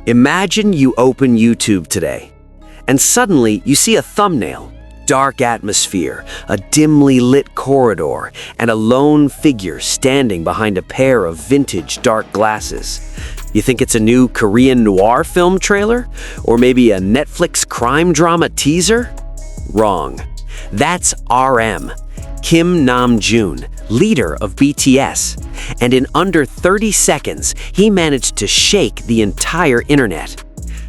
Imagine you open YouTube today, and suddenly you see a thumbnail, dark atmosphere, a dimly lit corridor, and a lone figure standing behind a pair of vintage dark glasses. You think it's a new Korean noir film trailer? Or maybe a Netflix crime drama teaser? Wrong. That's RM, Kim Namjoon, leader of BTS. And in under 30 seconds, he managed to shake the entire internet.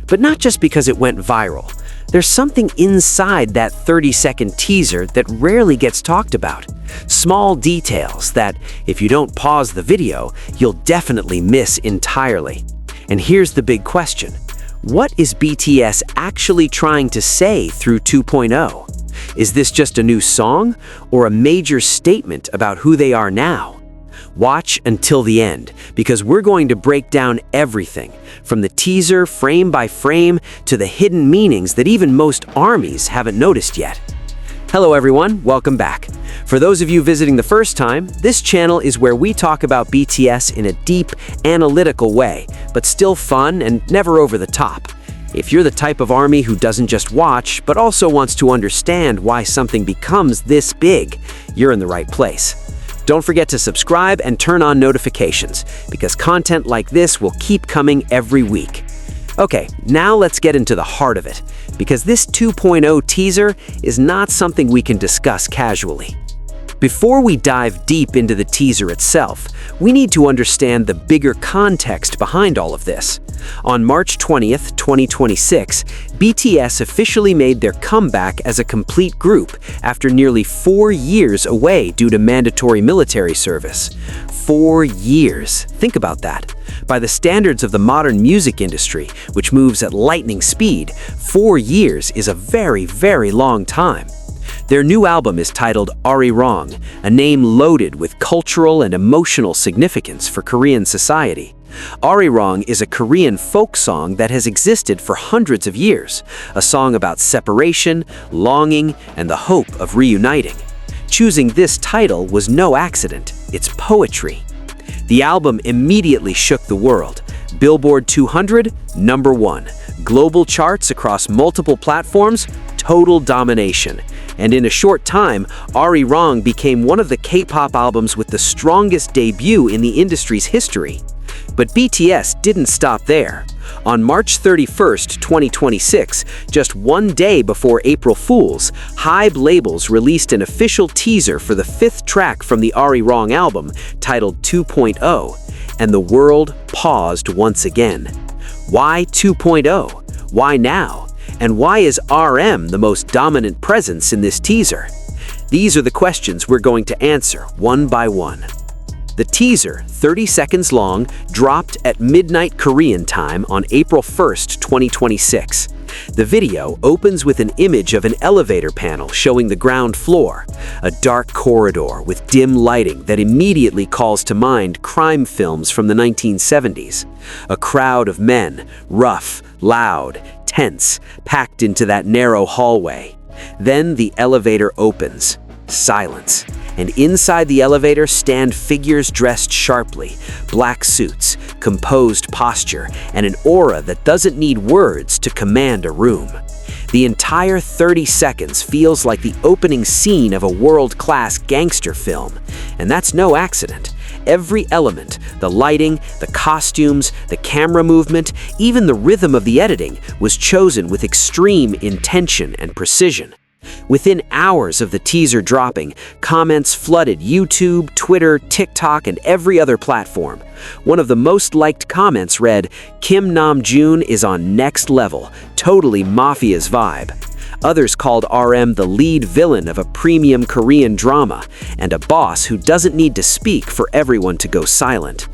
But not just because it went viral. There's something inside that 30-second teaser that rarely gets talked about. Small details that, if you don't pause the video, you'll definitely miss entirely. And here's the big question. What is BTS actually trying to say through 2.0? Is this just a new song or a major statement about who they are now? Watch until the end, because we're going to break down everything, from the teaser frame by frame to the hidden meanings that even most armies haven't noticed yet. Hello everyone, welcome back. For those of you visiting the first time, this channel is where we talk about BTS in a deep, analytical way, but still fun and never over the top. If you're the type of army who doesn't just watch, but also wants to understand why something becomes this big, you're in the right place. Don't forget to subscribe and turn on notifications, because content like this will keep coming every week. Okay, now let's get into the heart of it, because this 2.0 teaser is not something we can discuss casually. Before we dive deep into the teaser itself, we need to understand the bigger context behind all of this. On March 20th, 2026, BTS officially made their comeback as a complete group after nearly 4 years away due to mandatory military service. 4 years. Think about that. By the standards of the modern music industry, which moves at lightning speed, 4 years is a very, very long time. Their new album is titled Arirang, a name loaded with cultural and emotional significance for Korean society. Arirang is a Korean folk song that has existed for hundreds of years, a song about separation, longing, and the hope of reuniting. Choosing this title was no accident, it's poetry. The album immediately shook the world. Billboard 200, #1. Global charts across multiple platforms, total domination. And in a short time, Arirang became one of the K-pop albums with the strongest debut in the industry's history. But BTS didn't stop there. On March 31st, 2026, just one day before April Fool's, Hybe labels released an official teaser for the 5th track from the Arirang album, titled 2.0, and the world paused once again. Why 2.0? Why now? And why is RM the most dominant presence in this teaser? These are the questions we're going to answer one by one. The teaser, 30 seconds long, dropped at midnight Korean time on April 1st, 2026. The video opens with an image of an elevator panel showing the ground floor, a dark corridor with dim lighting that immediately calls to mind crime films from the 1970s. A crowd of men, rough, loud, tense, packed into that narrow hallway. Then the elevator opens. Silence. And inside the elevator stand figures dressed sharply, black suits, composed posture, and an aura that doesn't need words to command a room. The entire 30 seconds feels like the opening scene of a world-class gangster film. And that's no accident. Every element, the lighting, the costumes, the camera movement, even the rhythm of the editing, was chosen with extreme intention and precision. Within hours of the teaser dropping, comments flooded YouTube, Twitter, TikTok, and every other platform. One of the most liked comments read, "Kim Namjoon is on next level, totally Mafia's vibe." Others called RM the lead villain of a premium Korean drama, and a boss who doesn't need to speak for everyone to go silent.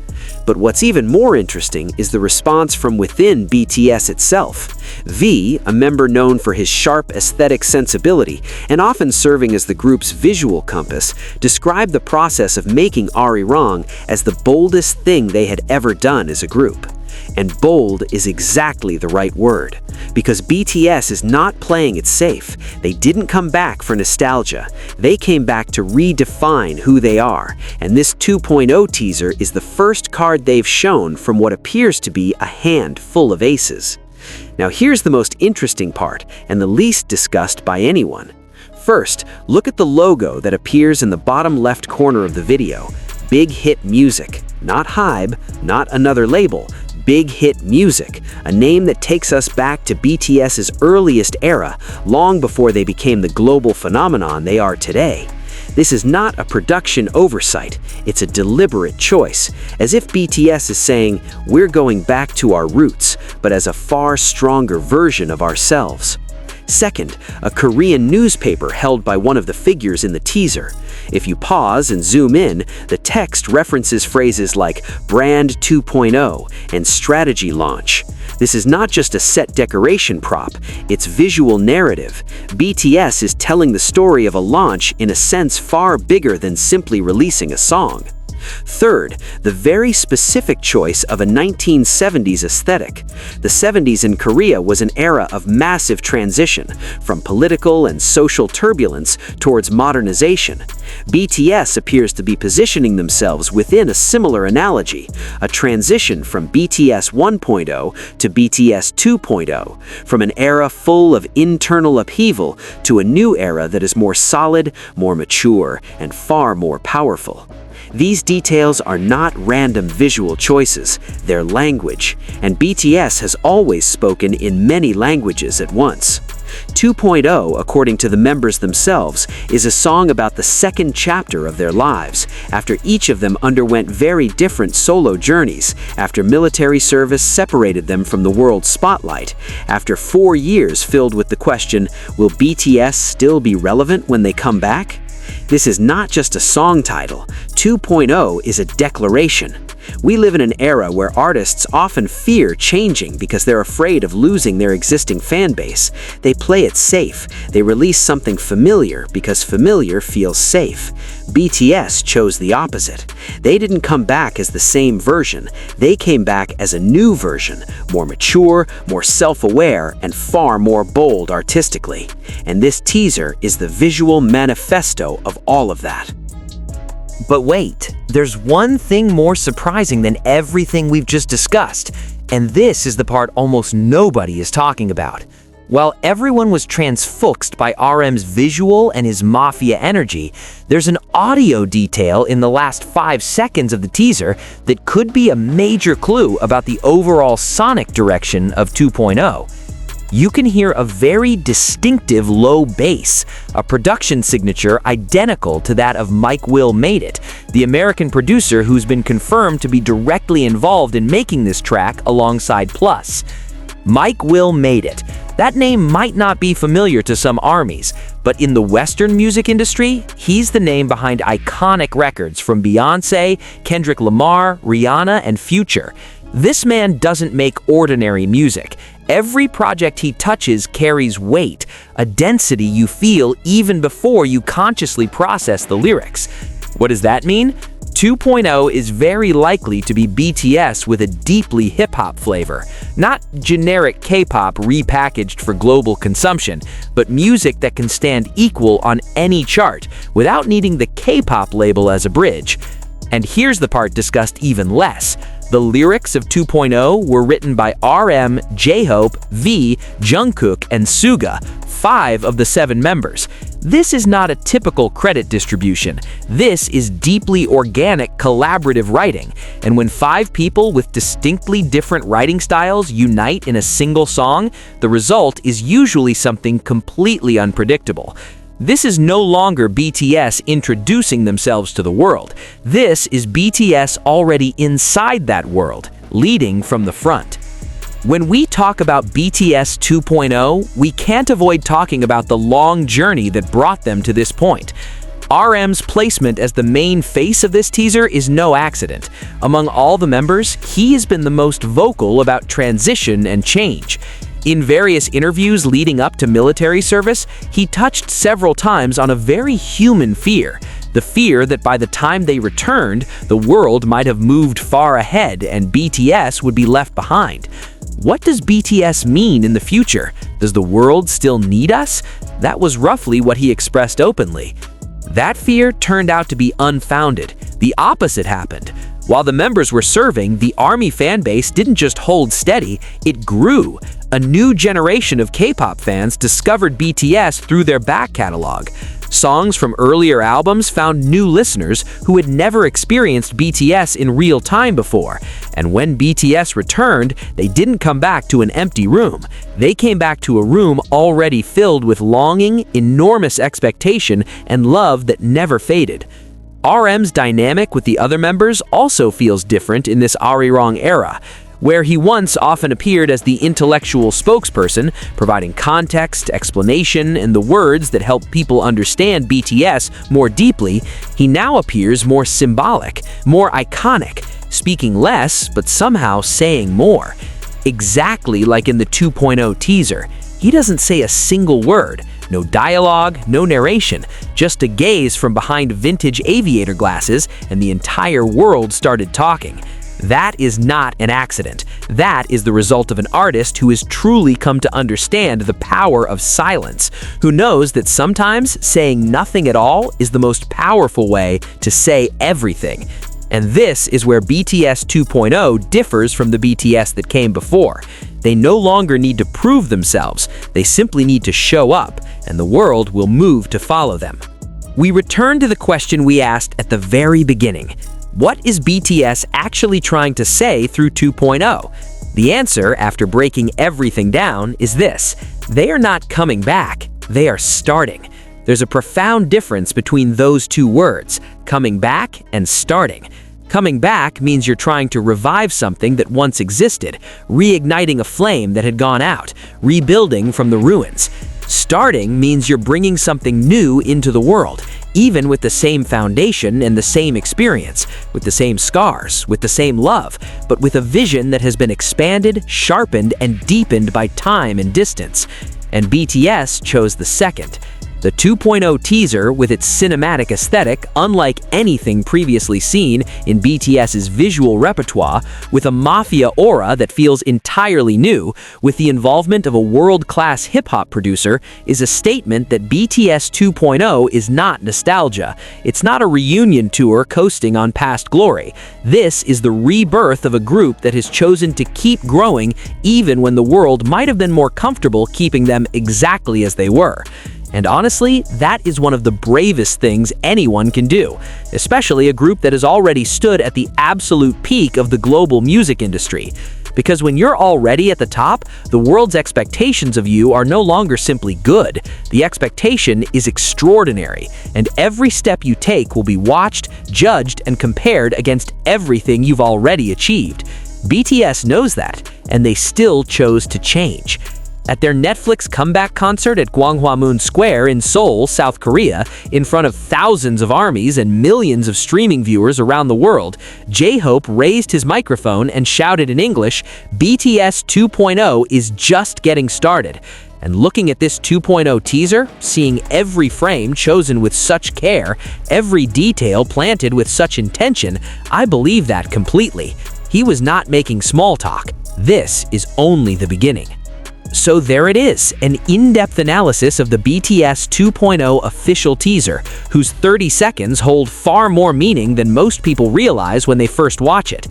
But what's even more interesting is the response from within BTS itself. V, a member known for his sharp aesthetic sensibility and often serving as the group's visual compass, described the process of making Arirang as the boldest thing they had ever done as a group. And bold is exactly the right word, because BTS is not playing it safe. They didn't come back for nostalgia. They came back to redefine who they are, and this 2.0 teaser is the first card they've shown from what appears to be a hand full of aces. Now here's the most interesting part, and the least discussed by anyone. First, look at the logo that appears in the bottom left corner of the video. Big Hit Music. Not Hybe, not another label. Big Hit Music, a name that takes us back to BTS's earliest era, long before they became the global phenomenon they are today. This is not a production oversight, it's a deliberate choice, as if BTS is saying, we're going back to our roots, but as a far stronger version of ourselves. Second, a Korean newspaper held by one of the figures in the teaser. If you pause and zoom in, the text references phrases like Brand 2.0 and Strategy Launch. This is not just a set decoration prop, it's visual narrative. BTS is telling the story of a launch in a sense far bigger than simply releasing a song. Third, the very specific choice of a 1970s aesthetic. The 70s in Korea was an era of massive transition, from political and social turbulence towards modernization. BTS appears to be positioning themselves within a similar analogy, a transition from BTS 1.0 to BTS 2.0, from an era full of internal upheaval to a new era that is more solid, more mature, and far more powerful. These details are not random visual choices, they're language, and BTS has always spoken in many languages at once. 2.0, according to the members themselves, is a song about the second chapter of their lives, after each of them underwent very different solo journeys, after military service separated them from the world spotlight, after 4 years filled with the question, will BTS still be relevant when they come back? This is not just a song title. 2.0 is a declaration. We live in an era where artists often fear changing because they're afraid of losing their existing fan base. They play it safe. They release something familiar because familiar feels safe. BTS chose the opposite. They didn't come back as the same version. They came back as a new version, more mature, more self-aware, and far more bold artistically. And this teaser is the visual manifesto of all of that. But wait, there's one thing more surprising than everything we've just discussed, and this is the part almost nobody is talking about. While everyone was transfixed by RM's visual and his mafia energy, there's an audio detail in the last 5 seconds of the teaser that could be a major clue about the overall sonic direction of 2.0. You can hear a very distinctive low bass, a production signature identical to that of Mike Will Made It, the American producer who's been confirmed to be directly involved in making this track alongside Plus. Mike Will Made It. That name might not be familiar to some armies, but in the Western music industry, he's the name behind iconic records from Beyoncé, Kendrick Lamar, Rihanna, and Future. This man doesn't make ordinary music. Every project he touches carries weight, a density you feel even before you consciously process the lyrics. What does that mean? 2.0 is very likely to be BTS with a deeply hip-hop flavor. Not generic K-pop repackaged for global consumption, but music that can stand equal on any chart without needing the K-pop label as a bridge. And here's the part discussed even less. The lyrics of 2.0 were written by RM, J-Hope, V, Jungkook, and Suga, 5 of the 7 members. This is not a typical credit distribution. This is deeply organic collaborative writing. And when 5 people with distinctly different writing styles unite in a single song, the result is usually something completely unpredictable. This is no longer BTS introducing themselves to the world. This is BTS already inside that world, leading from the front. When we talk about BTS 2.0, we can't avoid talking about the long journey that brought them to this point. RM's placement as the main face of this teaser is no accident. Among all the members, he has been the most vocal about transition and change. In various interviews leading up to military service, he touched several times on a very human fear, The fear that by the time they returned, the world might have moved far ahead and BTS would be left behind. What does BTS mean in the future? Does the world still need us? That was roughly what he expressed openly. That fear turned out to be unfounded. The opposite happened. While the members were serving, the ARMY fanbase didn't just hold steady, it grew. A new generation of K-pop fans discovered BTS through their back catalog. Songs from earlier albums found new listeners who had never experienced BTS in real time before. And when BTS returned, they didn't come back to an empty room. They came back to a room already filled with longing, enormous expectation, and love that never faded. RM's dynamic with the other members also feels different in this Arirang era. Where he once often appeared as the intellectual spokesperson, providing context, explanation, and the words that help people understand BTS more deeply, he now appears more symbolic, more iconic, speaking less but somehow saying more. Exactly like in the 2.0 teaser, he doesn't say a single word. No dialogue, no narration, just a gaze from behind vintage aviator glasses, and the entire world started talking. That is not an accident. That is the result of an artist who has truly come to understand the power of silence, who knows that sometimes saying nothing at all is the most powerful way to say everything. And this is where BTS 2.0 differs from the BTS that came before. They no longer need to prove themselves, they simply need to show up, and the world will move to follow them. We return to the question we asked at the very beginning. What is BTS actually trying to say through 2.0? The answer, after breaking everything down, is this: they are not coming back, they are starting. There's a profound difference between those two words, coming back and starting. Coming back means you're trying to revive something that once existed, reigniting a flame that had gone out, rebuilding from the ruins. Starting means you're bringing something new into the world, even with the same foundation and the same experience, with the same scars, with the same love, but with a vision that has been expanded, sharpened, and deepened by time and distance. And BTS chose the second. The 2.0 teaser, with its cinematic aesthetic, unlike anything previously seen in BTS's visual repertoire, with a mafia aura that feels entirely new, with the involvement of a world-class hip-hop producer, is a statement that BTS 2.0 is not nostalgia. It's not a reunion tour coasting on past glory. This is the rebirth of a group that has chosen to keep growing even when the world might have been more comfortable keeping them exactly as they were. And honestly, that is one of the bravest things anyone can do, especially a group that has already stood at the absolute peak of the global music industry. Because when you're already at the top, the world's expectations of you are no longer simply good. The expectation is extraordinary, and every step you take will be watched, judged, and compared against everything you've already achieved. BTS knows that, and they still chose to change. At their Netflix comeback concert at Gwanghwamun Square in Seoul, South Korea, in front of thousands of armies and millions of streaming viewers around the world, J-Hope raised his microphone and shouted in English, "BTS 2.0 is just getting started." And looking at this 2.0 teaser, seeing every frame chosen with such care, every detail planted with such intention, I believe that completely. He was not making small talk. This is only the beginning. So there it is, an in-depth analysis of the BTS 2.0 official teaser, whose 30 seconds hold far more meaning than most people realize when they first watch it.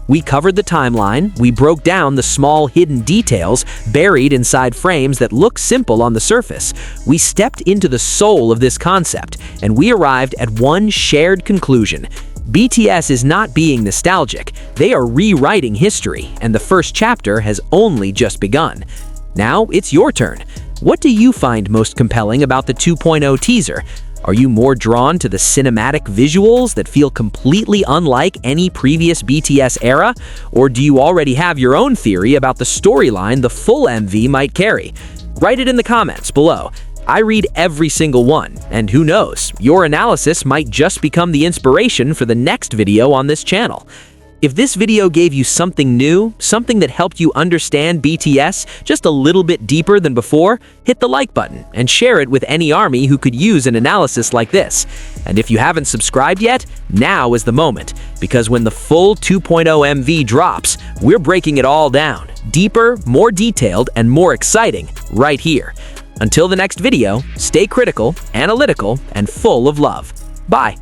We covered the timeline, we broke down the small hidden details buried inside frames that look simple on the surface. We stepped into the soul of this concept, and we arrived at one shared conclusion. BTS is not being nostalgic, they are rewriting history, and the first chapter has only just begun. Now it's your turn. What do you find most compelling about the 2.0 teaser? Are you more drawn to the cinematic visuals that feel completely unlike any previous BTS era? Or do you already have your own theory about the storyline the full MV might carry? Write it in the comments below. I read every single one, and who knows, your analysis might just become the inspiration for the next video on this channel. If this video gave you something new, something that helped you understand BTS just a little bit deeper than before, hit the like button and share it with any ARMY who could use an analysis like this. And if you haven't subscribed yet, now is the moment, because when the full 2.0 MV drops, we're breaking it all down, deeper, more detailed, and more exciting, right here. Until the next video, stay critical, analytical, and full of love. Bye.